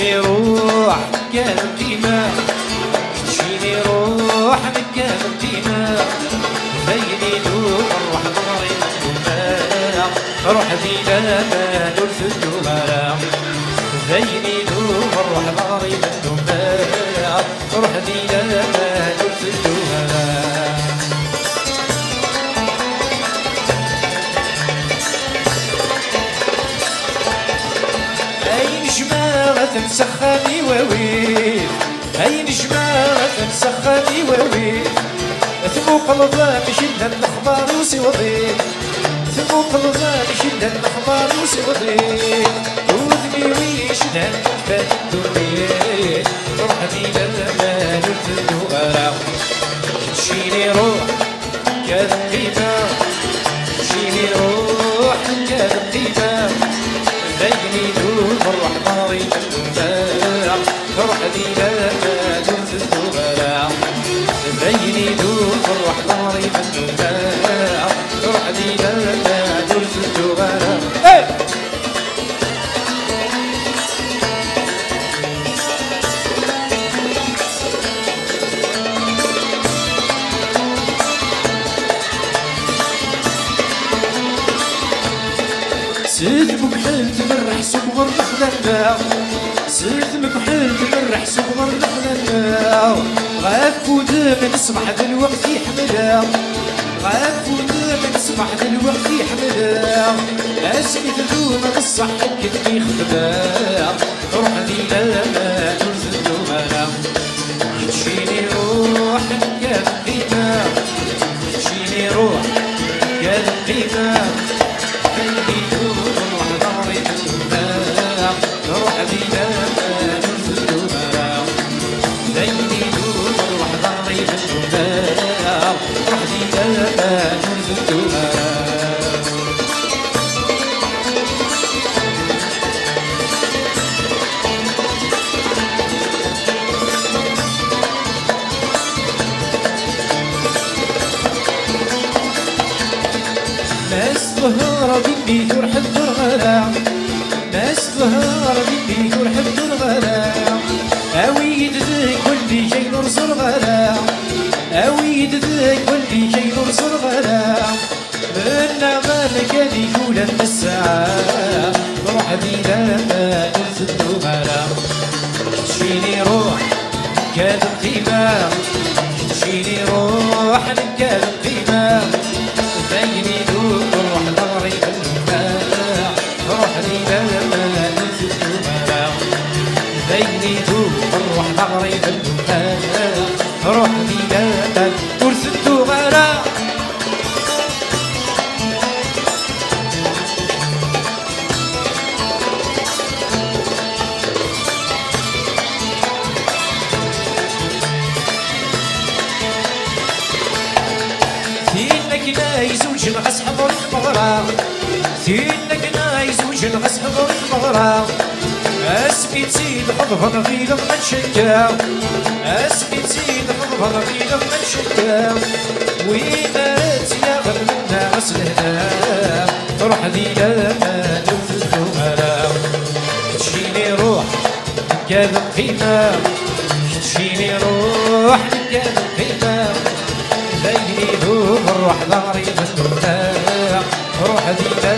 تمشيني روح كامل ديما، تمشيني روح كامل ديما، زيني نور روح ضري مدوما، روح ديما نور في الدوما، زيني نور روح ضري مدوما، روح ديما نور في الدوما. تنسخني وويل هاي نجمة تنسخني وويل، ثموق الظلام شلنا الأخبار وسوضيل، ثموق الظلام شلنا الأخبار وسوضيل، وذني ويشنا فات الدنيا، روحني لما نرتدو أرى، تمشيني روح كذا قيمة، تمشيني روح كذا قيمة، زيني نور روح ناري روح ديما نور في الدوما، زيني نور روح ناري مدوما، روح ديما نور في الدوما. سيد مكحل تمرح صبغر الخلال، سيد مكحل تمرح صبغر الخلال، غاك ودام نسمح دلوقت يحملها، غاك ودام نسمح دلوقت يحملها، اسمي تدوم الصح كتبي خدمها، روح ديما نور في الدوما، تمشيني روح كان قيمة، تمشيني روح كان قيمة، زيني نور روح ضاري مدوما، روح ديما نور في الدوما، زيني نور روح ضاري مدوما، روح ديما نور في الدوما. ناس ظهر بيبي جرح الدرغلا، ناس ظهر بيبي جرح الدرغلا، اويد ذاك واللي جاي نرص الغلا، اويد ذاك واللي جاي نرص الغلا، منا مالك هذي يقول الساعة، روح ديما نور في الدوما، تمشيني روح كان قيمة، تمشيني روح كان قيمة، زيني نور روح ضري مدوما، روح ديما نور في الدوما، زيني نور روح ضري مدوما، روح ديما نور في الدوما. نايز وجنغس حضر المغرى، سينك نايز وجنغس حضر المغرى، اسمي تزيد حضر في لما تشكا، اسمي تزيد حضر في لما تشكا، ويمات يا غير منا غسلها، روح ديما نور في الدوما، تمشيني روح كذا قيمة، تمشيني روح كذا قيمة، زيني نور روح ضاري مدوما، روح ديما